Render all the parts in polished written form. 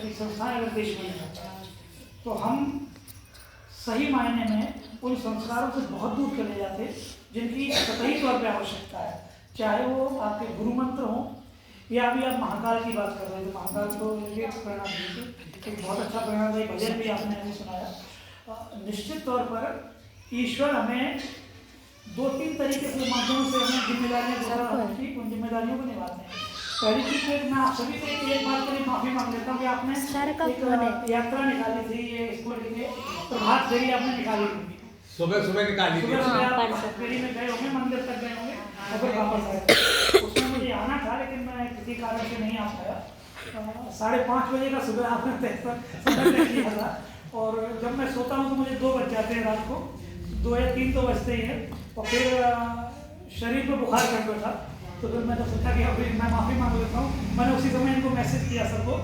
शैक्षिक संस्थान अगर देश में है तो हम सही मायने में उन संस्कारों से बहुत दूर चले जाते जिनकी सतही तौर पर आवश्यकता है, चाहे वो आपके गुरु मंत्र हों या अभी आप महाकाल की बात कर रहे थे। महाकाल को ये प्रेरणा दी थी, एक बहुत अच्छा प्रेरणादायी भजन भी आपने हमें सुनाया। निश्चित तौर पर ईश्वर हमें 2-3 तरीके से माध्यम से हमें जिम्मेदारियाँ उन जिम्मेदारियों को निभाते हैं। पहली चीज़ एक मैं आप सभी से एक बात के लिए माफ़ी मांग लेता हूँ कि आपने एक यात्रा निकाली थी, ये स्कूल के लिए प्रभात फेरी आपने निकाली थी, सुबह निकाली थी। फेरी में गए होंगे, मंदिर तक गए होंगे और फिर वापस आए। उसमें मुझे आना था लेकिन मैं किसी कारण से नहीं आ पाया। 5:30 बजे का सुबह आपने तय किया था और जब मैं सोता हूँ तो मुझे 2 बज जाते हैं रात को, 2 या 3 तो बजते ही हैं और फिर शरीर में बुखार चढ़ गया था। तो फिर मैंने सोचा कि अभी मैं माफ़ी मांग लेता हूँ। मैंने उसी समय इनको मैसेज किया सबको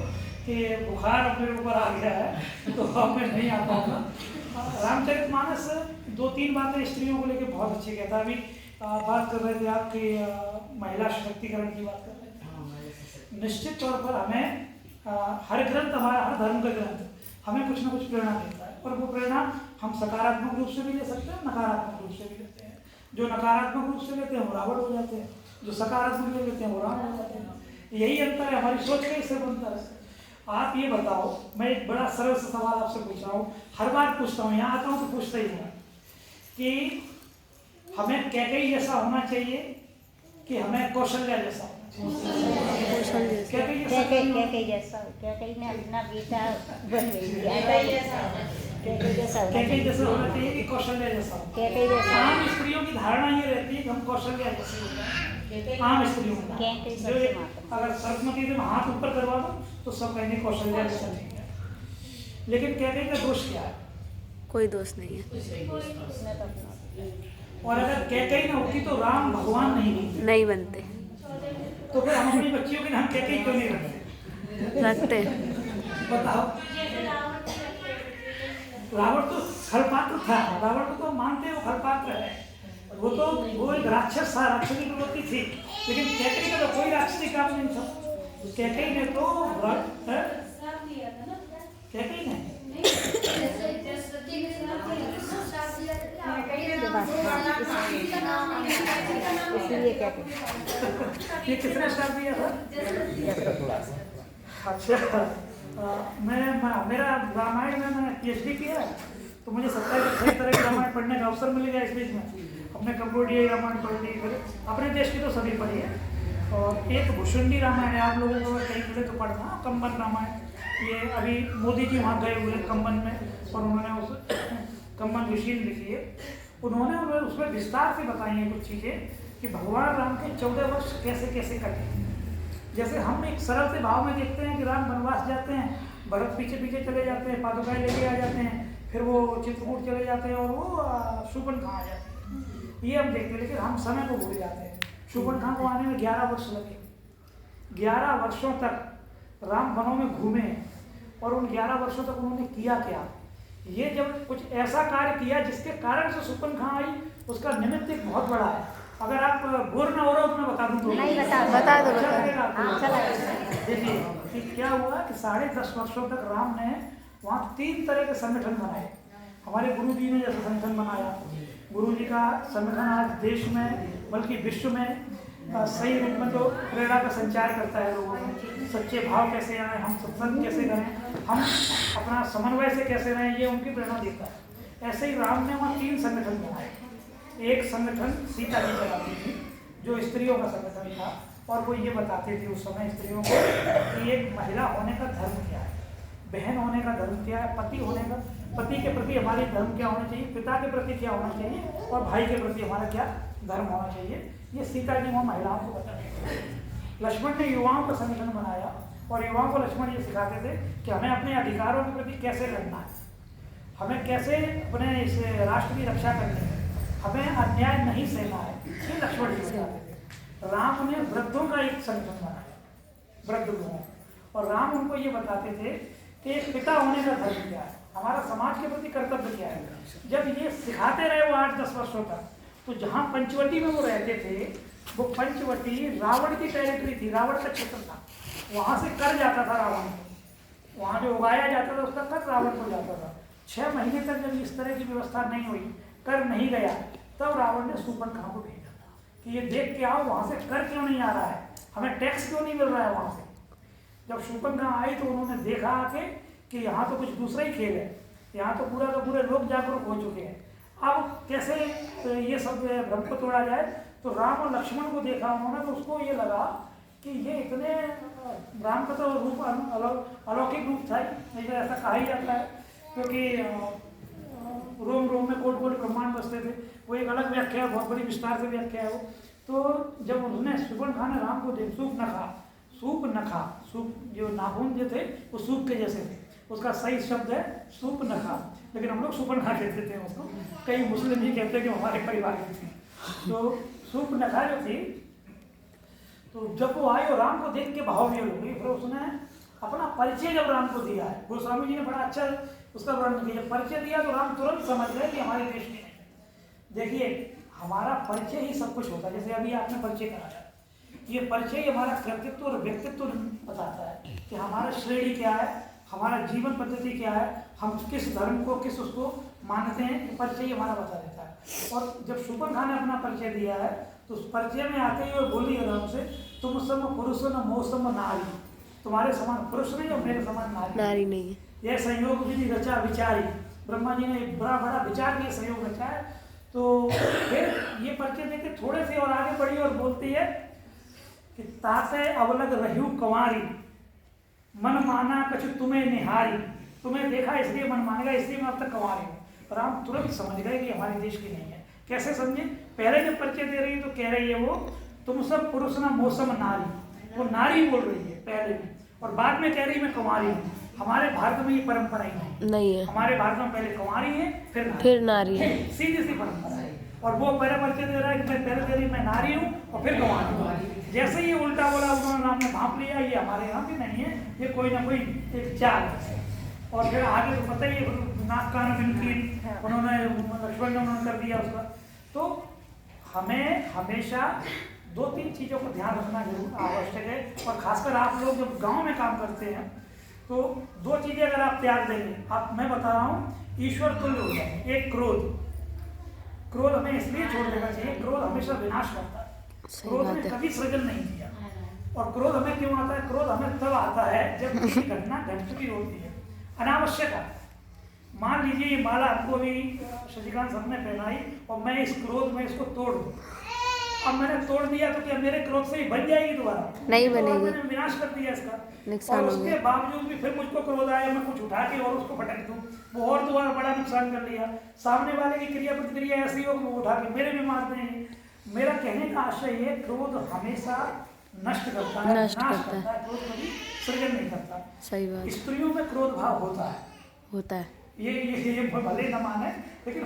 कि बुखार अब मेरे ऊपर आ गया है तो अब मैं नहीं आ पाऊँगा। रामचरितमानस 2-3 बातें स्त्रियों को लेकर बहुत अच्छी कहता है। अभी बात कर रहे थे आपकी महिला सशक्तिकरण की बात कर रहे थे। निश्चित तौर पर हमें हर ग्रंथ, हमारा हर धर्म का ग्रंथ हमें कुछ ना कुछ प्रेरणा देता है और वो प्रेरणा हम सकारात्मक रूप से भी ले सकते हैं, नकारात्मक रूप से भी लेते हैं। जो नकारात्मक रूप से लेते हैं वो रावण हो जाते हैं, जो सकारात्मक ले लेते हैं वो राम हो जाते हैं। यही अंतर है, हमारी सोच का इससे बनता है। आप ये बताओ, मैं एक बड़ा सरल सा सवाल आपसे पूछ रहा हूँ, हर बार पूछता हूँ, यहाँ आता हूँ तो पूछता ही हूँ कि हमें कैकेयी जैसा होना चाहिए कि हमें कौशल्या जैसा होना चाहिए? कैकेयी जैसा ने अपना बेटा बन कैकेयी जैसा होना चाहिए कि कौशल्या जैसा? आम स्त्रियों की धारणा ये रहती है कि हम कौशल्या जैसे होते हैं। आम स्त्रियों का अगर सरस्वती से हाथ ऊपर करवा दो तो सब कहेंगे कौशल्या जैसा नहीं है। लेकिन कैकेयी का दोष क्या है? कोई दोष नहीं है। और अगर कैकेयी ना होती तो राम भगवान नहीं बनते। तो फिर हम अपनी बच्चियों के नाम कैकेयी क्यों नहीं रखते? बताओ। रावण तो खरपात्र था, रावण को तो मानते हो खरपात्र है, वो एक राक्षस था, राक्षसी प्रवृत्ति थी। लेकिन कैकेयी का तो कोई राक्षसी काम नहीं था। कैकेयी ने तो कैकेयी ने ये किसने श्राप दिया था? अच्छा, मेरा रामायण में मैंने PhD किया है तो मुझे 27 तरह के रामायण पढ़ने का अवसर मिल गया इस बीच में। अपने कंबोडिया रामायण पढ़ ली, अपने देश की तो सभी पढ़ी है। और एक भुषुंडी रामायण है, आप लोगों को कहीं मिले तो पढ़ना, कंबन रामायण। ये अभी मोदी जी वहाँ गए हुए कंबन में और उन्होंने उस कंबन ऋषि ने लिखी है। उन्होंने उसमें विस्तार से बताई हैं कुछ चीज़ें कि भगवान राम के 14 वर्ष कैसे कैसे कटे। जैसे हम एक सरल से भाव में देखते हैं कि राम वनवास जाते हैं, भरत पीछे पीछे चले जाते हैं, पादुकाएं लेके आ जाते हैं, फिर वो चित्रकूट चले जाते हैं और वो शूर्पणखा आ जाते हैं, ये हम देखते हैं। लेकिन हम समय को भूल जाते हैं। शूर्पणखा को आने में 11 वर्ष लगे। 11 वर्षों तक राम वनों में घूमे और उन 11 वर्षों तक उन्होंने किया क्या? ये जब कुछ ऐसा कार्य किया जिसके कारण से शूर्पणखा आई, उसका निमित्त एक बहुत बड़ा है। अगर आप बोर ना हो रहे हो तो मैं बता दूँ तो नहीं बता दो। देखिए कि क्या हुआ कि 10.5 वर्षों तक राम ने वहाँ 3 तरह के संगठन बनाए। हमारे गुरु जी ने जैसा संगठन बनाया, गुरु जी का संगठन आज देश में बल्कि विश्व में सही रूप में तो प्रेरणा का संचार करता है लोगों में। सच्चे भाव कैसे आए, हम सत्संग कैसे करें, हम अपना समन्वय से कैसे रहें, ये उनकी प्रेरणा देता है। ऐसे ही राम ने वहाँ 3 संगठन बनाए। एक संगठन सीता जी चलाती थी जो स्त्रियों का संगठन था और वो ये बताते थे उस समय स्त्रियों को कि एक महिला होने का धर्म क्या है, बहन होने का धर्म क्या है, पति के प्रति हमारी धर्म क्या होना चाहिए, पिता के प्रति क्या होना चाहिए और भाई के प्रति हमारा क्या धर्म होना चाहिए। ये सीता जी वहाँ महिलाओं को बताते थे। लक्ष्मण ने युवाओं का संगठन बनाया और युवाओं को लक्ष्मण ये सिखाते थे कि हमें अपने अधिकारों के प्रति कैसे लड़ना है, हमें कैसे अपने इस राष्ट्र की रक्षा करनी है, हमें अन्याय नहीं सहना है। ये लक्ष्मण जी बताते थे। राम ने वृद्धों का एक संगठन बनाया, वृद्ध लोगों, और राम उनको ये बताते थे कि एक पिता होने का धर्म क्या है, हमारा समाज के प्रति कर्तव्य क्या है। जब ये सिखाते रहे वो 8-10 वर्षों तक, तो जहाँ पंचवटी में वो रहते थे, वो पंचवटी रावण की टेरिटरी थी, रावण का क्षेत्र था, वहाँ से कर जाता था रावण को। वहाँ जो उगाया जाता था उसका कर रावण को जाता था। 6 महीने तक जब इस तरह की व्यवस्था नहीं हुई, कर नहीं गया, तब रावण ने शूर्पणखा को भेजा था कि ये देख के आओ वहाँ से कर क्यों नहीं आ रहा है, हमें टैक्स क्यों नहीं मिल रहा है वहाँ से। जब शूर्पणखा आई तो उन्होंने देखा आके कि यहाँ तो कुछ दूसरा ही खेल है, यहाँ तो पूरा का पूरे लोग जागरूक हो चुके हैं, अब कैसे ये सब भ्रम को तोड़ा जाए। तो राम और लक्ष्मण को देखा उन्होंने, तो उसको ये लगा कि ये इतने, राम का तो रूप अलौकिक रूप था, ऐसा कहा ही जाता है, क्योंकि रोम रोम में कोट कोट ब्रह्मांड बसते थे, वो एक अलग व्याख्या है, बहुत बड़ी विस्तार से व्याख्या है वो। तो जब उन्होंने शूर्पणखा ने राम को देख, सूप नखा, सूप जो नाखून जो थे वो सूप के जैसे थे, उसका सही शब्द है सूप नखा, लेकिन हम लोग शूर्पणखा कहते थे उसको, कई मुस्लिम ही कहते हैं कि हमारे परिवार की थी। तो सूप नखा जो थी, तो जब वो आई और राम को देख के भाव में हो गई, फिर उसने अपना परिचय जब राम को दिया है, गोस्वामी जी ने बड़ा अच्छा उसका वर्णन किया, परिचय दिया तो राम तुरंत समझ गए कि हमारे देश के नहीं। देखिए हमारा परिचय ही सब कुछ होता है, जैसे अभी आपने परिचय कराया, ये परिचय ही हमारा कृतित्व और व्यक्तित्व बताता है कि हमारा श्रेणी क्या है, हमारा जीवन पद्धति क्या है, हम किस धर्म को किस उसको मानते हैं, ये परिचय हमारा बता देता है। और जब शूर्पणखा ने अपना परिचय दिया है तो उस परिचय में आते ही और बोली है राम से, तुम सम पुरुष न मौसम नारी, तुम्हारे समान पुरुष नहीं और मेरे समान नारी नहीं है। यह संयोग विधि रचा विचारी, ब्रह्मा जी ने एक बड़ा बड़ा विचार के संयोग रचा है। तो फिर ये परिचय देके थोड़े से और आगे बढ़ी और बोलती है कि तासे अवलग रहू कंवारी, मन माना कछु तुम्हें निहारी, तुम्हें देखा इसलिए मन मानेगा, इसलिए मैं अब तक कंवारी हूँ। राम तुरंत समझ गए कि हमारे देश की नहीं है। कैसे समझे? पहले जब परिचय दे रही है तो कह रही है वो, तुम सब पुरुष ना मौसम नारी, वो नारी बोल रही है पहले भी, और बाद में कह रही मैं कुंवारी हूँ। हमारे भारत में ये परंपरा ही नहीं है। हमारे भारत में पहले कुंवारी है फिर नारी है, सीधी सी परंपरा है। और वो पहले परिचय दे रहा है कि मैं पहले कह रही मैं नारी हूँ और फिर कुंवारी हूँ। जैसे ही उल्टा बोला उन्होंने नाम ने भाप लिया, ये हमारे यहाँ भी नहीं है, ये कोई ना कोई एक चाल है। और फिर आगे तो पता ही है, नाक कान बिनकीन उन्होंने लक्ष्मण ने उन्होंने कर दिया उसका। तो हमें हमेशा 2-3 चीज़ों को ध्यान रखना जरूर आवश्यक है, और खासकर आप लोग जब गांव में काम करते हैं तो 2 चीज़ें अगर आप त्याग देंगे, आप मैं बता रहा हूँ ईश्वर तुल्य हो जाए। एक क्रोध हमें इसलिए छोड़ देना चाहिए, क्रोध हमेशा विनाश करता है, क्रोध ने कभी सृजन नहीं किया। और क्रोध हमें क्यों आता है? क्रोध हमें तब आता है जब किसी घटना घट चुकी होती है, अनावश्यक आता है। मान लीजिए ये माला आपको भी शशिकांत सर ने पहनाई और मैं इस क्रोध में इसको तोड़ दूँ, अब मैंने तोड़ दिया तो क्या मेरे क्रोध से ही बन जाएगी दोबारा? नहीं तो बनेगी, मैंने विनाश कर दिया इसका। नुकसान और हो उसके गया। बावजूद भी फिर मुझको क्रोध आया, मैं कुछ उठा के और उसको पटक दूं, वो और दोबारा बड़ा नुकसान कर लिया। सामने वाले की क्रिया प्रतिक्रिया ऐसी हो कि वो उठा के मेरे भी मार देंगे। मेरा कहने का आशय ये, क्रोध हमेशा नष्ट करता है, नाश करता है, क्रोध कभी सृजन नहीं करता। सही बात। स्त्रियों में क्रोध भाव होता है, होता है। ये भले न माने, लेकिन